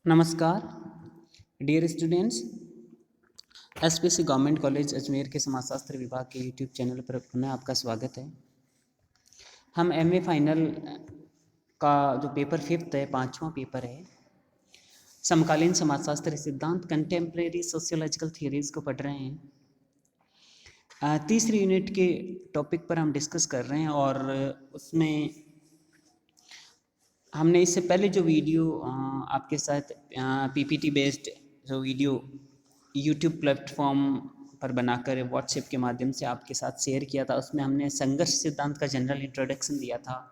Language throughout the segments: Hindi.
नमस्कार dear students. SPC government college Ajmer के समाजशास्त्र विभाग के यूट्यूब चैनल पर पुनः आपका स्वागत है। हम एमए फाइनल का जो पेपर फिफ्थ है, पांचवा पेपर है, समकालीन समाजशास्त्र सिद्धांत, कंटेम्प्रेरी सोशियोलॉजिकल थियरीज को पढ़ रहे हैं। तीसरी यूनिट के टॉपिक पर हम डिस्कस कर रहे हैं और उसमें हमने इससे पहले जो वीडियो आपके साथ पीपीटी बेस्ड जो वीडियो यूट्यूब प्लेटफॉर्म पर बनाकर व्हाट्सएप के माध्यम से आपके साथ शेयर किया था, उसमें हमने संघर्ष सिद्धांत का जनरल इंट्रोडक्शन दिया था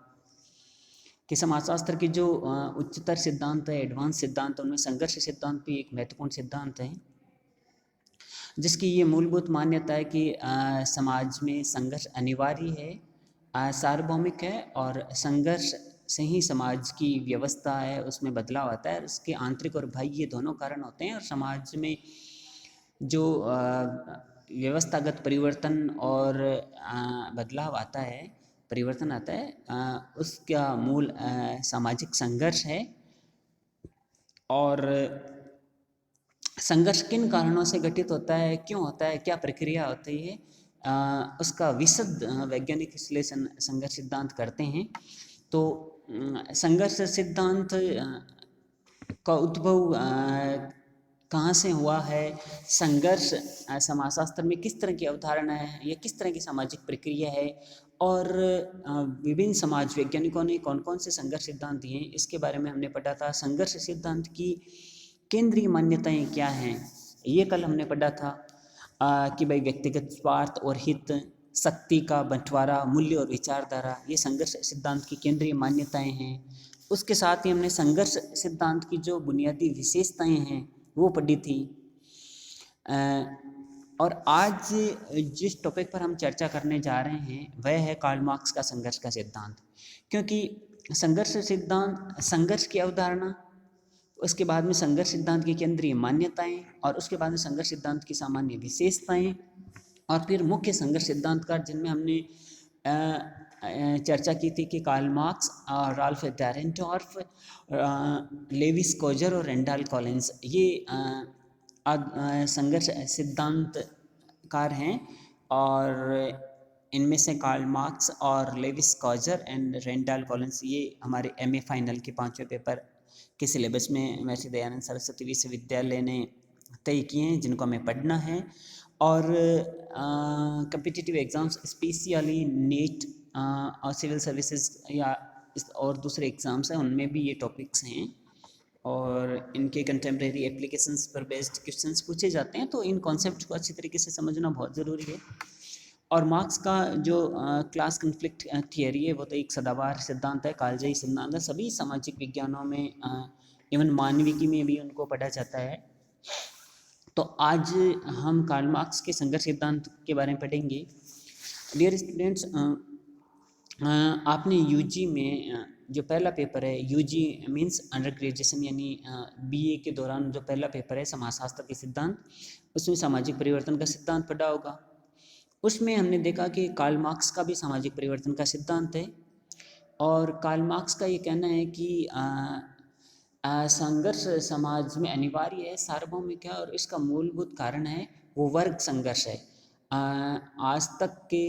कि समाजशास्त्र के जो उच्चतर सिद्धांत है, एडवांस सिद्धांत, उनमें संघर्ष सिद्धांत भी एक महत्वपूर्ण सिद्धांत है, जिसकी ये मूलभूत मान्यता है कि समाज में संघर्ष अनिवार्य है, सार्वभौमिक है और संघर्ष से ही समाज की व्यवस्था है उसमें बदलाव आता है। उसके आंतरिक और बाह्य ये दोनों कारण होते हैं और समाज में जो व्यवस्थागत परिवर्तन और बदलाव आता है, परिवर्तन आता है, उसका मूल सामाजिक संघर्ष है। और संघर्ष किन कारणों से घटित होता है, क्यों होता है, क्या प्रक्रिया होती है, उसका विशद वैज्ञानिक विश्लेषण संघर्ष सिद्धांत करते हैं। तो संघर्ष सिद्धांत का उद्भव कहाँ से हुआ है, संघर्ष समाजशास्त्र में किस तरह की अवधारणा है, ये किस तरह की सामाजिक प्रक्रिया है और विभिन्न समाज वैज्ञानिकों ने कौन कौन से संघर्ष सिद्धांत दिए हैं, इसके बारे में हमने पढ़ा था। संघर्ष सिद्धांत की केंद्रीय मान्यताएं क्या हैं, ये कल हमने पढ़ा था कि भाई व्यक्तिगत स्वार्थ और हित, शक्ति का बंटवारा, मूल्य और विचारधारा, ये संघर्ष सिद्धांत की केंद्रीय मान्यताएं हैं। उसके साथ ही हमने संघर्ष सिद्धांत की जो बुनियादी विशेषताएं हैं वो पढ़ी थी। और आज जिस टॉपिक पर हम चर्चा करने जा रहे हैं वह है कार्ल मार्क्स का संघर्ष का सिद्धांत। क्योंकि संघर्ष सिद्धांत, संघर्ष की अवधारणा, उसके बाद में संघर्ष सिद्धांत की केंद्रीय मान्यताएं और उसके बाद में संघर्ष सिद्धांत की सामान्य विशेषताएं और फिर मुख्य संघर्ष सिद्धांतकार जिनमें हमने चर्चा की थी कि कार्ल मार्क्स, राल्फ डैरेंटोर्फ, लेवी स्कोजर और रेंडाल कॉलिंस, ये संघर्ष सिद्धांतकार हैं। और इनमें से कार्ल मार्क्स और लेवी स्कोजर एंड रेंडाल कॉलिंस ये हमारे एमए फाइनल के पांचवें पेपर के सिलेबस में महर्षि दयानंद सरस्वती विश्वविद्यालय ने तय किए हैं, जिनको हमें पढ़ना है। और कम्पिटिटिव एग्ज़ाम्स, स्पेशली नीट और सिविल सर्विसेज या और दूसरे एग्ज़ाम्स हैं, उनमें भी ये टॉपिक्स हैं और इनके कंटेम्प्रेरी एप्लीकेशंस पर बेस्ड क्वेश्चंस पूछे जाते हैं। तो इन कॉन्सेप्ट को अच्छी तरीके से समझना बहुत ज़रूरी है। और मार्क्स का जो क्लास कन्फ्लिक्ट थियरी है वो तो एक सदाबहार सिद्धांत है, कालजयी सिद्धांत है, सभी सामाजिक विज्ञानों में इवन मानविकी में भी उनको पढ़ा जाता है। तो आज हम कार्ल मार्क्स के संघर्ष सिद्धांत के बारे में पढ़ेंगे। डियर स्टूडेंट्स, आपने यूजी में जो पहला पेपर है, यूजी मीन्स अंडर ग्रेजुएशन यानी बीए के दौरान जो पहला पेपर है समाजशास्त्र के सिद्धांत, उसमें सामाजिक परिवर्तन का सिद्धांत पढ़ा होगा। उसमें हमने देखा कि कार्ल मार्क्स का भी सामाजिक परिवर्तन का सिद्धांत है और कार्ल मार्क्स का ये कहना है कि संघर्ष समाज में अनिवार्य है, सार्वभौमिक है और इसका मूलभूत कारण है वो वर्ग संघर्ष है। आज तक के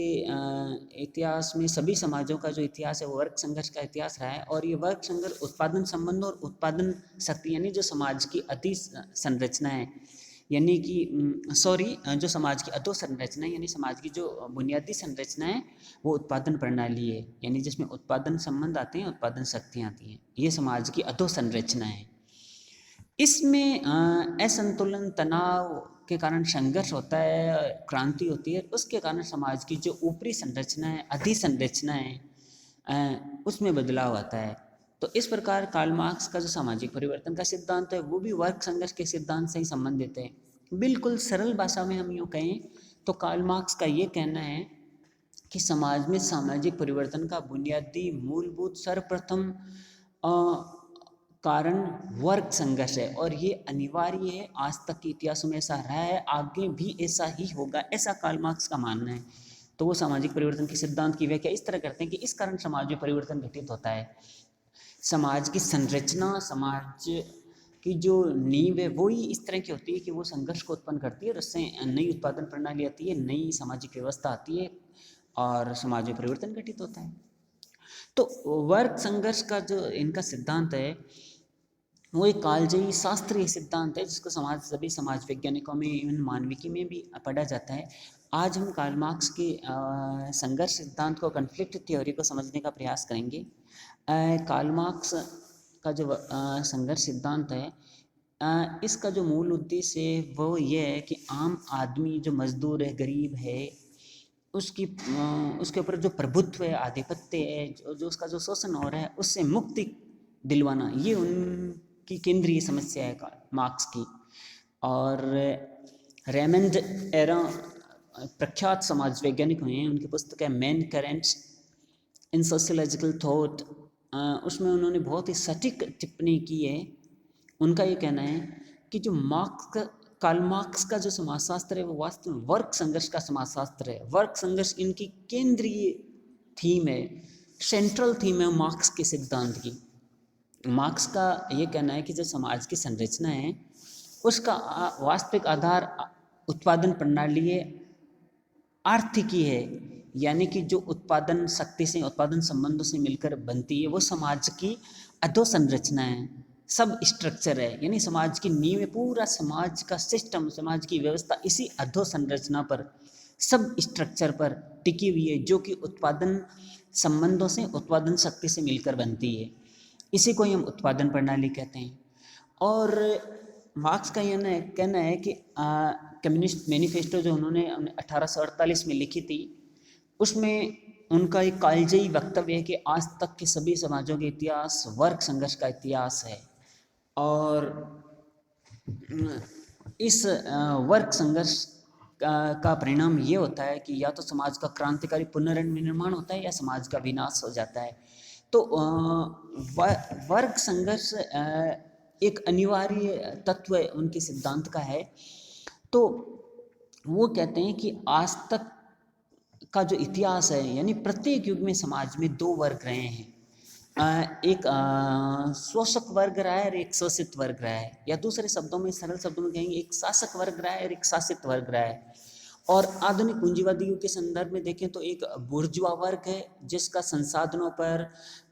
इतिहास में सभी समाजों का जो इतिहास है वो वर्ग संघर्ष का इतिहास रहा है और ये वर्ग संघर्ष उत्पादन संबंध और उत्पादन शक्ति यानी जो समाज की अति संरचना है, यानी कि जो समाज की अधोसंरचना है, यानी समाज की जो बुनियादी संरचना है वो उत्पादन प्रणाली है, यानी जिसमें उत्पादन संबंध आते हैं, उत्पादन शक्तियाँ आती हैं, ये समाज की अधोसंरचना है। इसमें असंतुलन, तनाव के कारण संघर्ष होता है, क्रांति होती है, उसके कारण समाज की जो ऊपरी संरचना है, अधिसंरचना है, उसमें बदलाव आता है। तो इस प्रकार कार्ल मार्क्स का जो सामाजिक परिवर्तन का सिद्धांत है वो भी वर्ग संघर्ष के सिद्धांत से ही संबंधित है। बिल्कुल सरल भाषा में हम यूँ कहें तो कार्ल मार्क्स का ये कहना है कि समाज में सामाजिक परिवर्तन का बुनियादी, मूलभूत, सर्वप्रथम कारण वर्ग संघर्ष है और ये अनिवार्य है, आज तक के इतिहास में ऐसा रहा है, आगे भी ऐसा ही होगा, ऐसा कार्ल मार्क्स का मानना है। तो वो सामाजिक परिवर्तन के सिद्धांत की व्याख्या इस तरह करते हैं कि इस कारण समाज में परिवर्तन घटित होता है। समाज की संरचना, समाज कि जो नींव है वो ही इस तरह की होती है कि वो संघर्ष को उत्पन्न करती है और उससे नई उत्पादन प्रणाली आती है, नई सामाजिक व्यवस्था आती है और समाज में परिवर्तन घटित होता है। तो वर्ग संघर्ष का जो इनका सिद्धांत है वो एक कालजयी शास्त्रीय सिद्धांत है जिसको सभी समाज वैज्ञानिकों में, इवन मानविकी में भी पढ़ा जाता है। आज हम कार्ल मार्क्स के संघर्ष सिद्धांत को, कन्फ्लिक्ट थ्योरी को समझने का प्रयास करेंगे। कार्ल मार्क्स का जो संघर्ष सिद्धांत है, इसका जो मूल उद्देश्य है वो ये है कि आम आदमी जो मजदूर है, गरीब है, उसके ऊपर जो प्रभुत्व है, आधिपत्य है, जो उसका जो शोषण हो रहा है, उससे मुक्ति दिलवाना, ये उनकी केंद्रीय समस्या है मार्क्स की। और रेमंड एरन प्रख्यात समाज वैज्ञानिक हुए हैं, उनकी पुस्तक है मेन करेंट्स इन सोशियोलॉजिकल थॉट, उसमें उन्होंने बहुत ही सटीक टिप्पणी की है। उनका ये कहना है कि जो कार्ल मार्क्स का जो समाजशास्त्र है वो वास्तव में वर्ग संघर्ष का समाजशास्त्र है। वर्ग संघर्ष इनकी केंद्रीय थीम है, सेंट्रल थीम है मार्क्स के सिद्धांत की। मार्क्स का ये कहना है कि जो समाज की संरचना है उसका वास्तविक आधार उत्पादन प्रणाली है, आर्थिकी है, यानी कि जो उत्पादन शक्ति से, उत्पादन संबंधों से मिलकर बनती है वो समाज की अधोसंरचना है, सब स्ट्रक्चर है, यानी समाज की नींव है, पूरा समाज का सिस्टम, समाज की व्यवस्था इसी अधोसंरचना पर, सब स्ट्रक्चर पर टिकी हुई है, जो कि उत्पादन संबंधों से, उत्पादन शक्ति से मिलकर बनती है। इसी को ही हम उत्पादन प्रणाली कहते हैं। और मार्क्स का यह कहना है कि कम्युनिस्ट मैनिफेस्टो जो उन्होंने 1848 में लिखी थी, उसमें उनका एक कालजयी वक्तव्य है कि आज तक के सभी समाजों के इतिहास वर्ग संघर्ष का इतिहास है। और इस वर्ग संघर्ष का परिणाम ये होता है कि या तो समाज का क्रांतिकारी पुनर्निर्माण होता है या समाज का विनाश हो जाता है। तो वर्ग संघर्ष एक अनिवार्य तत्व उनके सिद्धांत का है। तो वो कहते हैं कि आज तक का जो इतिहास है, यानी प्रत्येक युग में समाज में दो वर्ग रहे हैं, एक शोषक वर्ग रहा है और एक शोषित वर्ग रहा है, या दूसरे शब्दों में, सरल शब्दों में कहेंगे, एक शासक वर्ग रहा है और एक शासित वर्ग रहा है। और आधुनिक पूंजीवादी युग के संदर्भ में देखें तो एक बुर्जुआ वर्ग है जिसका संसाधनों पर,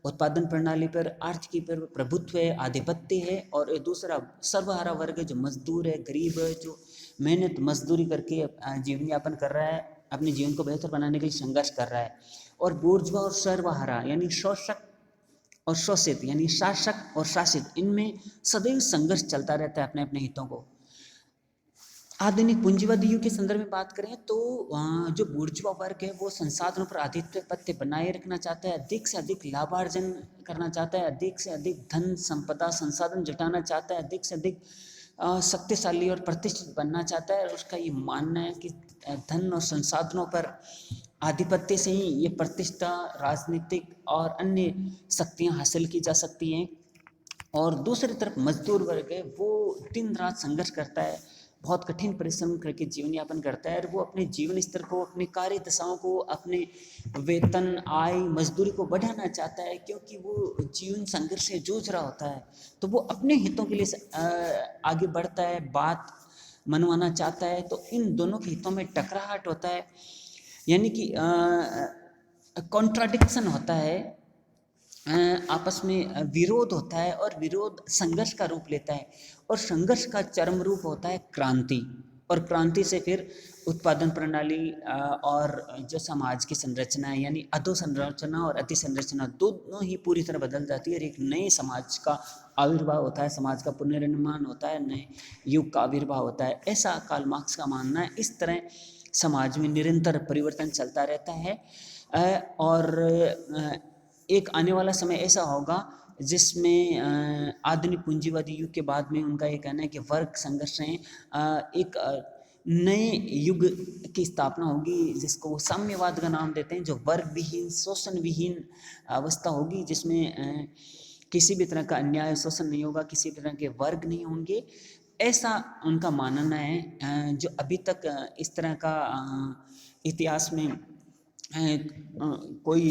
उत्पादन प्रणाली पर, आर्थिकी पर प्रभुत्व है, आधिपत्य है। और एक दूसरा सर्वहारा वर्ग है जो मजदूर है, गरीब है, जो मेहनत मजदूरी करके जीवन यापन कर रहा है, अपने जीवन को बेहतर बनाने के लिए संघर्ष कर रहा है। और बुर्जुआ और सर्वहारा यानी शोषक और शोषित, यानी शासक और शासित, इनमें सदैव संघर्ष चलता रहता है अपने अपने हितों को। आधुनिक पूंजीवादी युग के संदर्भ में बात करें तो जो बुर्जुआ वर्ग है वो संसाधनों पर आधिपत्य बनाए रखना चाहता है, अधिक से अधिक लाभार्जन करना चाहता है, अधिक से अधिक धन संपदा संसाधन जुटाना चाहता है, अधिक से अधिक शक्तिशाली और प्रतिष्ठित बनना चाहता है। और उसका ये मानना है कि धन और संसाधनों पर आधिपत्य से ही ये प्रतिष्ठा, राजनीतिक और अन्य शक्तियाँ हासिल की जा सकती हैं। और दूसरी तरफ मजदूर वर्ग है, वो दिन रात संघर्ष करता है, बहुत कठिन परिश्रम करके जीवन यापन करता है, और वो अपने जीवन स्तर को, अपनी कार्य दशाओं को, अपने वेतन, आय, मजदूरी को बढ़ाना चाहता है, क्योंकि वो जीवन संघर्ष से जूझ रहा होता है। तो वो अपने हितों के लिए आगे बढ़ता है, बात मनवाना चाहता है। तो इन दोनों के हितों में टकराहट होता है, यानी कि कॉन्ट्राडिक्शन होता है, आपस में विरोध होता है, और विरोध संघर्ष का रूप लेता है। और संघर्ष का चरम रूप होता है क्रांति, और क्रांति से फिर उत्पादन प्रणाली और जो समाज की संरचना है, यानी अधोसंरचना और अतिसंरचना, दोनों ही पूरी तरह बदल जाती है और एक नए समाज का आविर्भाव होता है, समाज का पुनर्निर्माण होता है, नए युग का आविर्भाव होता है। ऐसा कार्ल मार्क्स का मानना है। इस तरह समाज में निरंतर परिवर्तन चलता रहता है, और एक आने वाला समय ऐसा होगा जिसमें आधुनिक पूंजीवादी युग के बाद में उनका ये कहना है कि वर्ग संघर्ष से एक नए युग की स्थापना होगी, जिसको वो साम्यवाद का नाम देते हैं, जो वर्ग विहीन, शोषण विहीन अवस्था होगी, जिसमें किसी भी तरह का अन्याय, शोषण नहीं होगा, किसी तरह के वर्ग नहीं होंगे। ऐसा उनका मानना है, जो अभी तक इस तरह का इतिहास में कोई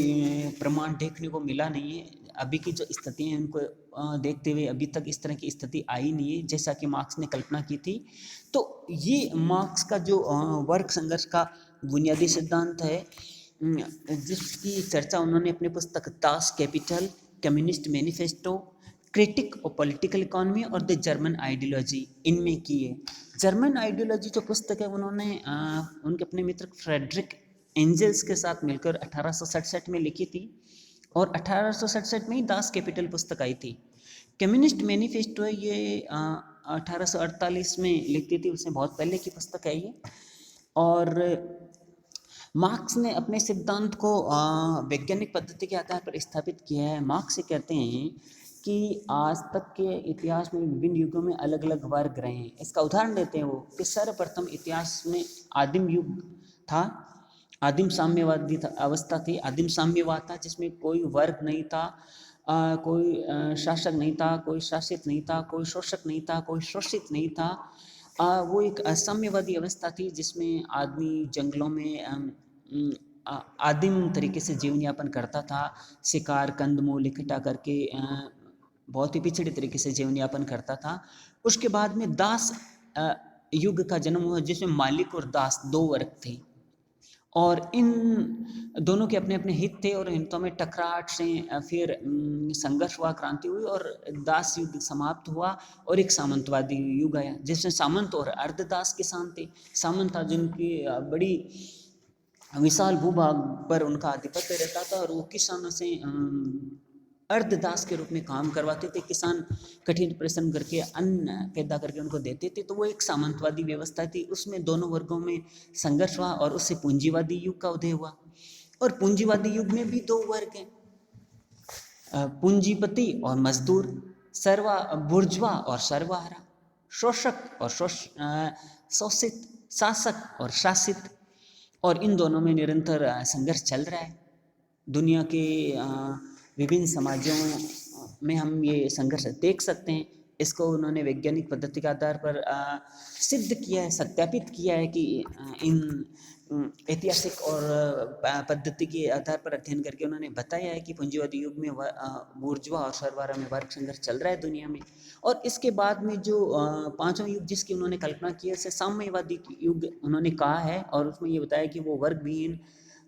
प्रमाण देखने को मिला नहीं है। अभी की जो स्थिति है उनको देखते हुए अभी तक इस तरह की स्थिति आई नहीं है जैसा कि मार्क्स ने कल्पना की थी। तो ये मार्क्स का जो वर्ग संघर्ष का बुनियादी सिद्धांत है, जिसकी चर्चा उन्होंने अपनी पुस्तक Das Kapital, communist manifesto, critic of political economy और द जर्मन आइडियोलॉजी, इनमें की है। जर्मन आइडियोलॉजी जो पुस्तक है उन्होंने उनके अपने मित्र फ्रेडरिक एंजल्स के साथ मिलकर 1867 में लिखी थी और 1867 में ही दास कैपिटल पुस्तक आई थी। कम्युनिस्ट मैनिफेस्टो है ये 1848 में लिखती थी, उससे बहुत पहले की पुस्तक है ये। और मार्क्स ने अपने सिद्धांत को वैज्ञानिक पद्धति के आधार पर स्थापित किया है। मार्क्स से कहते हैं कि आज तक के इतिहास में विभिन्न युगों में अलग अलग वर्ग रहे हैं। इसका उदाहरण देते हैं वो कि सर्वप्रथम इतिहास में आदिम युग था, आदिम साम्यवादी अवस्था थी, आदिम साम्यवाद था जिसमें कोई वर्ग नहीं था, कोई शासक नहीं था, कोई शासित नहीं था, कोई शोषक नहीं था, कोई शोषित नहीं था। वो एक साम्यवादी अवस्था थी जिसमें आदमी जंगलों में आदिम तरीके से जीवन यापन करता था, शिकार कंदमूल इकट्ठा करके बहुत ही पिछड़े तरीके से जीवन यापन करता था। उसके बाद में दास युग का जन्म हुआ जिसमें मालिक और दास दो वर्ग थे और इन दोनों के अपने अपने हित थे और हितों में टकराहट से फिर संघर्ष हुआ, क्रांति हुई और दास युग समाप्त हुआ और एक सामंतवादी युग आया जिसमें सामंत और अर्धदास किसान थे। सामंत था जिनकी बड़ी विशाल भूभाग पर उनका आधिपत्य रहता था और वो किसानों से अर्धदास के रूप में काम करवाते थे। किसान कठिन परिश्रम करके अन्न पैदा करके उनको देते थे, तो वो एक सामंतवादी व्यवस्था थी। उसमें दोनों वर्गों में संघर्ष हुआ और उससे पूंजीवादी युग का उदय हुआ। और पूंजीवादी युग में भी दो वर्ग हैं, पूंजीपति और मजदूर, बुर्जुआ और सर्वहारा, शोषक और शोषित, शासक और शासित। और इन दोनों में निरंतर संघर्ष चल रहा है। दुनिया के विभिन्न समाजों में हम ये संघर्ष देख सकते हैं। इसको उन्होंने वैज्ञानिक पद्धति के आधार पर सिद्ध किया है, सत्यापित किया है कि इन ऐतिहासिक और पद्धति के आधार पर अध्ययन करके उन्होंने बताया है कि पूंजीवादी युग में बुर्जुआ और सर्वहारा में वर्ग संघर्ष चल रहा है दुनिया में। और इसके बाद में जो पांचवा युग जिसकी उन्होंने कल्पना की है उसे साम्यवादी युग उन्होंने कहा है और उसमें ये बताया कि वो वर्ग विहीन,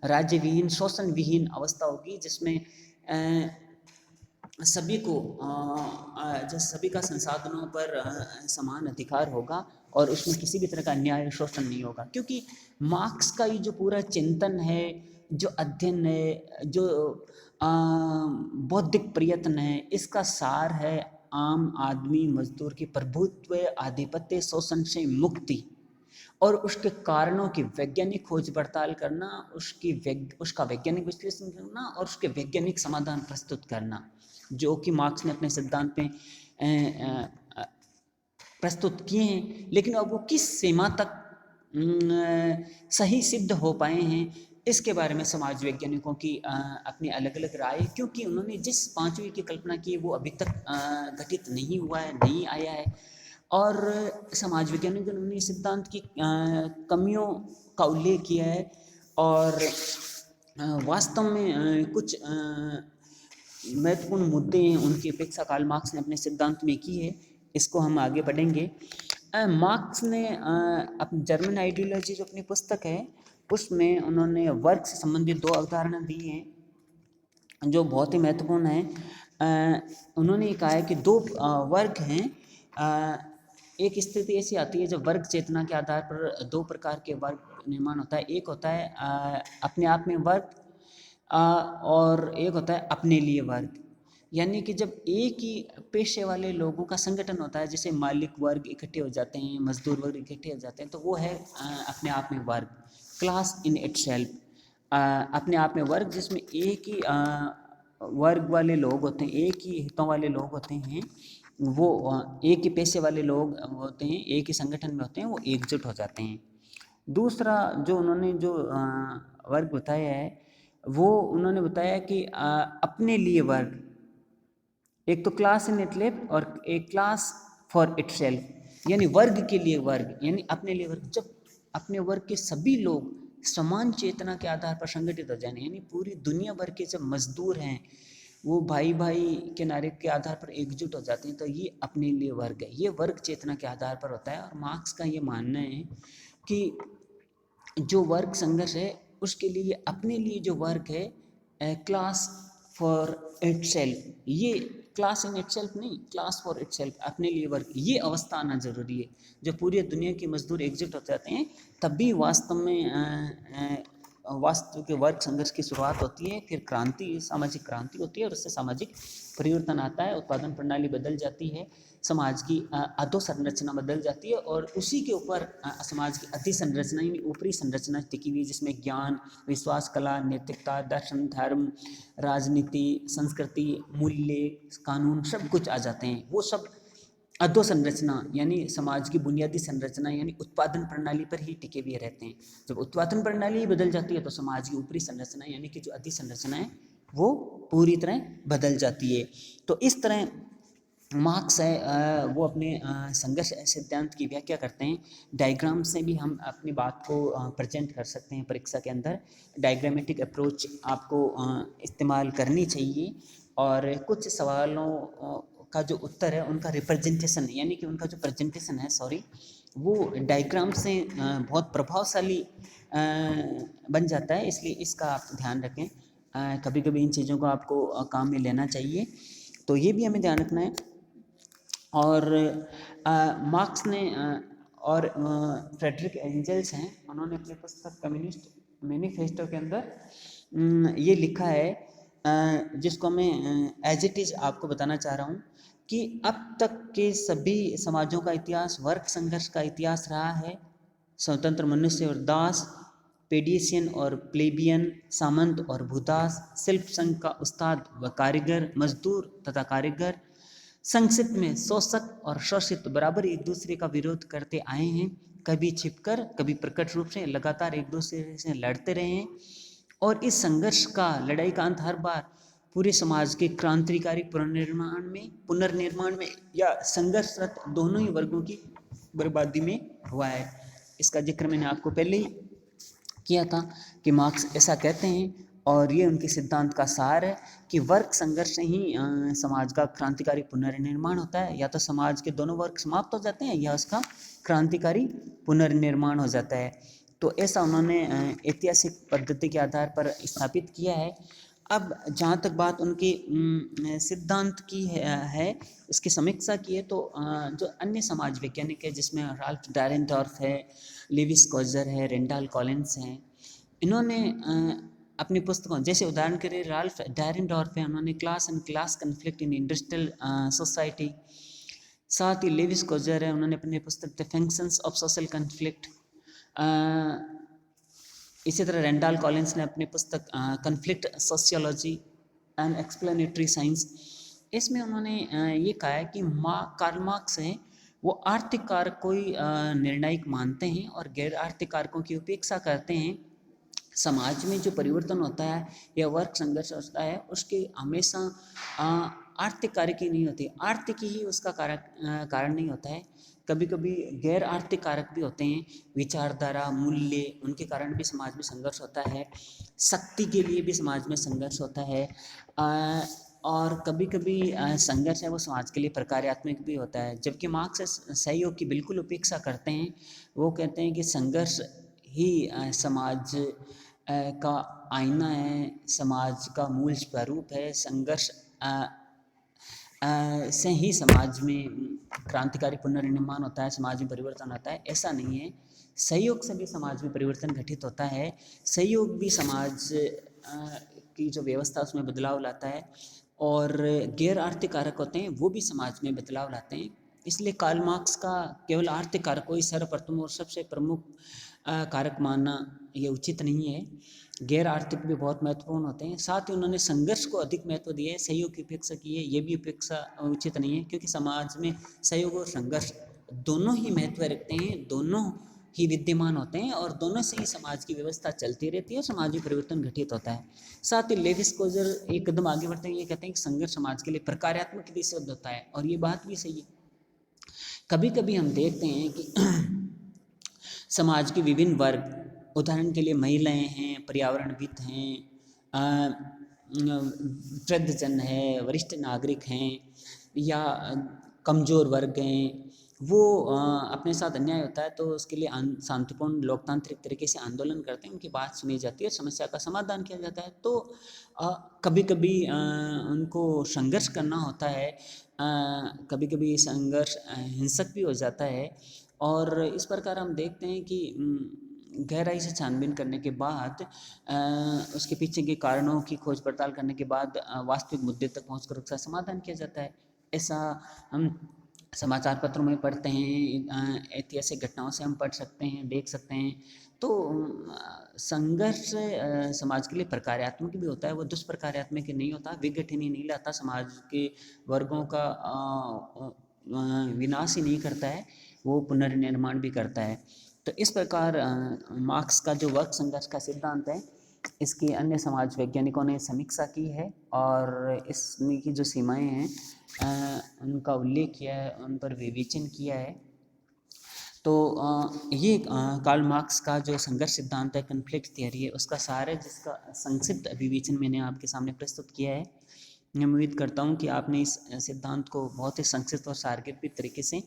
राज्य विहीन, शोषण विहीन अवस्था होगी जिसमें सभी को सभी का संसाधनों पर समान अधिकार होगा और उसमें किसी भी तरह का अन्याय शोषण नहीं होगा। क्योंकि मार्क्स का ये जो पूरा चिंतन है, जो अध्ययन है, जो बौद्धिक प्रयत्न है, इसका सार है आम आदमी मजदूर की प्रभुत्व, आधिपत्य, शोषण से मुक्ति और उसके कारणों की वैज्ञानिक खोज पड़ताल करना, उसका वैज्ञानिक विश्लेषण करना और उसके वैज्ञानिक समाधान प्रस्तुत करना, जो कि मार्क्स ने अपने सिद्धांत में प्रस्तुत किए हैं। लेकिन अब वो किस सीमा तक सही सिद्ध हो पाए हैं, इसके बारे में समाज वैज्ञानिकों की अपनी अलग अलग राय, क्योंकि उन्होंने जिस पांचवी की कल्पना की वो अभी तक घटित नहीं हुआ है, नहीं आया है। और समाज वैज्ञानिकों ने सिद्धांत की कमियों का उल्लेख किया है और वास्तव में कुछ महत्वपूर्ण मुद्दे हैं, उनकी अपेक्षा कार्ल मार्क्स ने अपने सिद्धांत में की है। इसको हम आगे बढ़ेंगे। मार्क्स ने अपनी जर्मन आइडियोलॉजी जो अपनी पुस्तक है उसमें उन्होंने वर्ग से संबंधित दो अवधारणा दी हैं जो बहुत ही महत्वपूर्ण है। उन्होंने कहा है कि दो वर्ग हैं। एक स्थिति ऐसी आती है जब वर्ग चेतना के आधार पर दो प्रकार के वर्ग निर्माण होता है। एक होता है अपने आप में वर्ग और एक होता है अपने लिए वर्ग। यानी कि जब एक ही पेशे वाले लोगों का संगठन होता है, जैसे मालिक वर्ग इकट्ठे हो जाते हैं, मजदूर वर्ग इकट्ठे हो जाते हैं, तो वो है अपने आप में वर्ग, क्लास इन इटसेल्फ, अपने आप में वर्ग, जिसमें एक ही वर्ग वाले लोग होते हैं, एक ही हितों वाले लोग होते हैं, वो एक ही पेशे वाले लोग होते हैं, एक ही संगठन में होते हैं, वो एकजुट हो जाते हैं। दूसरा जो उन्होंने जो वर्ग बताया है वो उन्होंने बताया कि अपने लिए वर्ग, एक तो क्लास इन इटसेल्फ और एक क्लास फॉर इटसेल्फ, यानी वर्ग के लिए वर्ग, यानी अपने लिए वर्ग। जब अपने वर्ग के सभी लोग समान चेतना के आधार पर संगठित हो जाए, यानी पूरी दुनिया भर के जब मजदूर हैं वो भाई भाई के नारे के आधार पर एकजुट हो जाते हैं, तो ये अपने लिए वर्ग है, ये वर्ग चेतना के आधार पर होता है। और मार्क्स का ये मानना है कि जो वर्ग संघर्ष है उसके लिए अपने लिए जो वर्ग है, क्लास फॉर इटसेल्फ, ये क्लास इन इटसेल्फ नहीं, क्लास फॉर इटसेल्फ, अपने लिए वर्ग, ये अवस्था आना जरूरी है। जब पूरी दुनिया के मजदूर एकजुट हो जाते हैं तब भी वास्तव में वास्तव के वर्ग संघर्ष की शुरुआत होती है, फिर क्रांति, सामाजिक क्रांति होती है और उससे सामाजिक परिवर्तन आता है, उत्पादन प्रणाली बदल जाती है, समाज की अधोसंरचना बदल जाती है और उसी के ऊपर समाज की अधिसंरचना यानी ऊपरी संरचना टिकी हुई, जिसमें ज्ञान, विश्वास, कला, नैतिकता, दर्शन, धर्म, राजनीति, संस्कृति, मूल्य, कानून सब कुछ आ जाते हैं। वो सब अधोसंरचना यानी समाज की बुनियादी संरचना यानी उत्पादन प्रणाली पर ही टिके हुए रहते हैं। जब उत्पादन प्रणाली ही बदल जाती है तो समाज की ऊपरी संरचना यानी कि जो अधिसंरचना है वो पूरी तरह बदल जाती है। तो इस तरह मार्क्स है वो अपने संघर्ष सिद्धांत की व्याख्या करते हैं। डायग्राम से भी हम अपनी बात को प्रेजेंट कर सकते हैं परीक्षा के अंदर। डायग्रामेटिक अप्रोच आपको इस्तेमाल करनी चाहिए और कुछ सवालों का जो उत्तर है उनका रिप्रेजेंटेशन यानी कि उनका जो प्रेजेंटेशन है वो डायग्राम से बहुत प्रभावशाली बन जाता है, इसलिए इसका आप ध्यान रखें। कभी कभी इन चीज़ों को आपको काम में लेना चाहिए, तो ये भी हमें ध्यान रखना है। और मार्क्स ने और फ्रेडरिक एंजल्स हैं, उन्होंने अपनी पुस्तक कम्युनिस्ट मैनिफेस्टो के अंदर ये लिखा है, जिसको मैं एज इट इज़ आपको बताना चाह रहा हूँ कि अब तक के सभी समाजों का इतिहास वर्ग संघर्ष का इतिहास रहा है। स्वतंत्र मनुष्य और दास, पेडिशियन और प्लेबियन, सामंत और भूदास, शिल्प संघ का उस्ताद व कारीगर, मजदूर तथा कारीगर, संक्षिप्त में शोषक और शोषित बराबर एक दूसरे का विरोध करते आए हैं, कभी छिपकर कभी प्रकट रूप से लगातार एक दूसरे से लड़ते रहे हैं और इस संघर्ष का, लड़ाई का अंत हर बार पूरे समाज के क्रांतिकारी पुनर्निर्माण में या संघर्षरत दोनों ही वर्गों की बर्बादी में हुआ है। इसका जिक्र मैंने आपको पहले ही किया था कि मार्क्स ऐसा कहते हैं और ये उनके सिद्धांत का सार है कि वर्ग संघर्ष से ही समाज का क्रांतिकारी पुनर्निर्माण होता है। या तो समाज के दोनों वर्ग समाप्त हो जाते हैं या उसका क्रांतिकारी पुनर्निर्माण हो जाता है। तो ऐसा उन्होंने ऐतिहासिक पद्धति के आधार पर स्थापित किया है। अब जहाँ तक बात उनके सिद्धांत की है उसकी समीक्षा की है, तो जो अन्य समाज वैज्ञानिक है जिसमें राल्फ डैरेंडॉर्फ है, लेविस कोजर है, रेंडाल कॉलिंस हैं, इन्होंने अपनी पुस्तकों, जैसे उदाहरण के लिए राल्फ डैरेंडॉर्फ है, उन्होंने class and class conflict in industrial society, साथ ही लेविस कोजर है, उन्होंने अपनी पुस्तक the functions of social conflict, इसी तरह रेंडाल कॉलिंस ने अपनी पुस्तक conflict sociology and explanatory science, इसमें उन्होंने ये कहा है कि कार्ल मार्क्स है वो आर्थिक कारक को ही निर्णायक मानते हैं और गैर आर्थिक कारकों की उपेक्षा करते हैं। समाज में जो परिवर्तन होता है या वर्ग संघर्ष होता है उसके हमेशा आर्थिक कारक ही नहीं होते, आर्थिक ही उसका कारण नहीं होता है, कभी कभी गैर आर्थिक कारक भी होते हैं, विचारधारा, मूल्य, उनके कारण भी समाज में संघर्ष होता है, शक्ति के लिए भी समाज में संघर्ष होता है, और कभी कभी संघर्ष है वो समाज के लिए प्रकार्यात्मक भी होता है। जबकि मार्क्स सहयोग की बिल्कुल उपेक्षा करते हैं, वो कहते हैं कि संघर्ष ही समाज का आईना है, समाज का मूल स्वरूप है, संघर्ष से ही समाज में क्रांतिकारी पुनर्निर्माण होता है, समाज में परिवर्तन होता है। ऐसा नहीं है, सहयोग से भी समाज में परिवर्तन घटित होता है, सहयोग भी समाज की जो व्यवस्था उसमें बदलाव लाता है, और गैर आर्थिक कारक होते हैं वो भी समाज में बदलाव लाते हैं। इसलिए कार्ल मार्क्स का केवल आर्थिक कारक को ही सर्वप्रथम और सबसे प्रमुख कारक मानना ये उचित नहीं है, गैर आर्थिक भी बहुत महत्वपूर्ण होते हैं। साथ ही उन्होंने संघर्ष को अधिक महत्व दिया है, सहयोग की उपेक्षा की है, ये भी उपेक्षा उचित नहीं है, क्योंकि समाज में सहयोग और संघर्ष दोनों ही महत्व रखते हैं, दोनों ही विद्यमान होते हैं और दोनों से ही समाज की व्यवस्था चलती रहती है और समाज में परिवर्तन घटित होता है। साथ ही लेविस कोजर एक कदम आगे बढ़ते हैं, ये कहते हैं कि संघर्ष समाज के लिए प्रकार्यात्मक भी सिद्ध होता है, और ये बात भी सही है। कभी कभी हम देखते हैं कि समाज के विभिन्न वर्ग, उदाहरण के लिए महिलाएं हैं, पर्यावरणविद हैं, वृद्धजन है, वरिष्ठ नागरिक हैं या कमज़ोर वर्ग हैं, वो अपने साथ अन्याय होता है तो उसके लिए शांतिपूर्ण लोकतांत्रिक तरीके से आंदोलन करते हैं, उनकी बात सुनी जाती है, समस्या का समाधान किया जाता है। तो कभी कभी उनको संघर्ष करना होता है, कभी कभी संघर्ष हिंसक भी हो जाता है, और इस प्रकार हम देखते हैं कि गहराई से छानबीन करने के बाद उसके पीछे के कारणों की खोज पड़ताल करने के बाद वास्तविक मुद्दे तक पहुंचकर उसका समाधान किया जाता है। ऐसा हम समाचार पत्रों में पढ़ते हैं, ऐतिहासिक घटनाओं से हम पढ़ सकते हैं, देख सकते हैं। तो संघर्ष समाज के लिए प्रकार्यात्मक भी होता है, वो दुष्प्रकार्यात्मक नहीं होता, विघटन ही नहीं लाता, समाज के वर्गों का विनाश ही नहीं करता है, वो पुनर्निर्माण भी करता है। तो इस प्रकार मार्क्स का जो वर्ग संघर्ष का सिद्धांत है, इसकी अन्य समाज वैज्ञानिकों ने समीक्षा की है और इसमें की जो सीमाएं हैं उनका उल्लेख किया है, उन पर विवेचन किया है। तो ये कार्ल मार्क्स का जो संघर्ष सिद्धांत है, कन्फ्लिक्ट थियरी है, उसका सार है, जिसका संक्षिप्त विवेचन मैंने आपके सामने प्रस्तुत किया है। मैं उम्मीद करता हूँ कि आपने इस सिद्धांत को बहुत ही संक्षिप्त और सारगर्भित तरीके से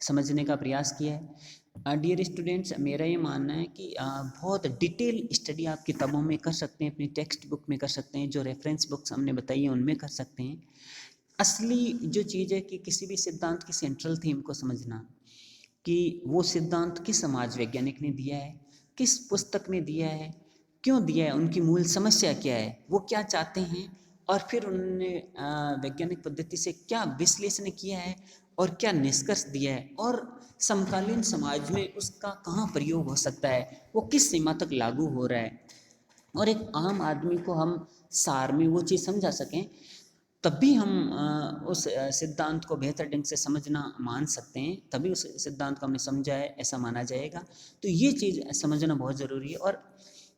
समझने का प्रयास किया है। डियर स्टूडेंट्स, मेरा ये मानना है कि बहुत डिटेल स्टडी आप किताबों में कर सकते हैं, अपनी टेक्स्ट बुक में कर सकते हैं, जो रेफरेंस बुक्स हमने बताई हैं उनमें कर सकते हैं। असली जो चीज़ है कि किसी भी सिद्धांत की सेंट्रल थीम को समझना, कि वो सिद्धांत किस समाज वैज्ञानिक ने दिया है, किस पुस्तक में दिया है, क्यों दिया है, उनकी मूल समस्या क्या है, वो क्या चाहते हैं, और फिर उन्होंने वैज्ञानिक पद्धति से क्या विश्लेषण किया है और क्या निष्कर्ष दिया है, और समकालीन समाज में उसका कहाँ प्रयोग हो सकता है, वो किस सीमा तक लागू हो रहा है, और एक आम आदमी को हम सार में वो चीज़ समझा सकें, तभी हम उस सिद्धांत को बेहतर ढंग से समझना मान सकते हैं, तभी उस सिद्धांत को हमने समझा है ऐसा माना जाएगा। तो ये चीज़ समझना बहुत ज़रूरी है, और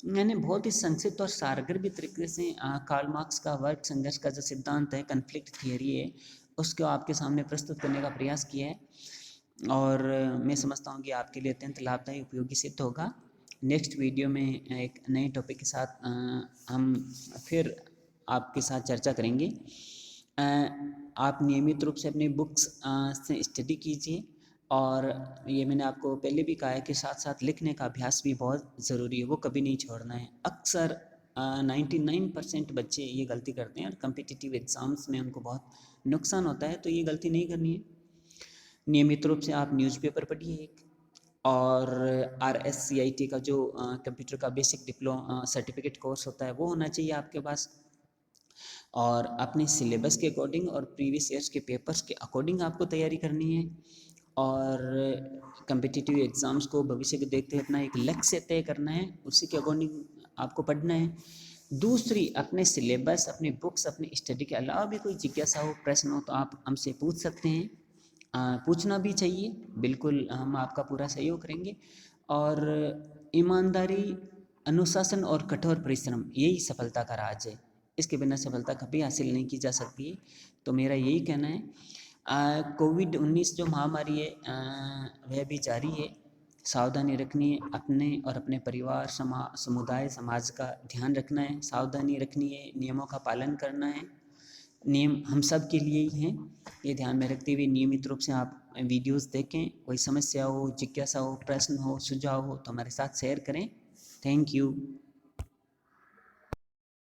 मैंने बहुत ही संक्षिप्त और सारगर्भित तरीके से कार्ल मार्क्स का वर्ग संघर्ष का जो सिद्धांत है, कन्फ्लिक्ट थियरी है, उसको आपके सामने प्रस्तुत करने का प्रयास किया है, और मैं समझता हूँ कि आपके लिए अत्यंत लाभदायी उपयोगी सिद्ध होगा। नेक्स्ट वीडियो में एक नए टॉपिक के साथ हम फिर आपके साथ चर्चा करेंगे। आप नियमित रूप से अपनी बुक्स से स्टडी कीजिए, और ये मैंने आपको पहले भी कहा है कि साथ साथ लिखने का अभ्यास भी बहुत ज़रूरी है, वो कभी नहीं छोड़ना है। अक्सर 99% बच्चे ये गलती करते हैं और कम्पिटिटिव एग्ज़ाम्स में उनको बहुत नुकसान होता है, तो ये गलती नहीं करनी है। नियमित रूप से आप न्यूज़पेपर पढ़िए, और RSCIT का जो कंप्यूटर का बेसिक डिप्लोमा सर्टिफिकेट कोर्स होता है वो होना चाहिए आपके पास, और अपने सिलेबस के अकॉर्डिंग और प्रीवियस ईयर्स के पेपर्स के अकॉर्डिंग आपको तैयारी करनी है, और कम्पिटिटिव एग्ज़ाम्स को भविष्य को देखते हुए अपना एक लक्ष्य तय करना है, उसी के अकॉर्डिंग आपको पढ़ना है। दूसरी, अपने सिलेबस, अपनी बुक्स, अपनी स्टडी के अलावा भी कोई जिज्ञासा हो, प्रश्न हो, तो आप हमसे पूछ सकते हैं, पूछना भी चाहिए, बिल्कुल हम आपका पूरा सहयोग करेंगे। और ईमानदारी, अनुशासन और कठोर परिश्रम, यही सफलता का राज है, इसके बिना सफलता कभी हासिल नहीं की जा सकती है। तो मेरा यही कहना है। कोविड-19 जो महामारी है वह भी जारी है, सावधानी रखनी है, अपने और अपने परिवार, समुदाय, समाज का ध्यान रखना है, सावधानी रखनी है, नियमों का पालन करना है, नियम हम सब के लिए ही हैं, ये ध्यान में रखते हुए नियमित रूप से आप वीडियोस देखें, कोई समस्या हो, जिज्ञासा हो, प्रश्न हो, सुझाव हो तो हमारे साथ शेयर करें। Thank you.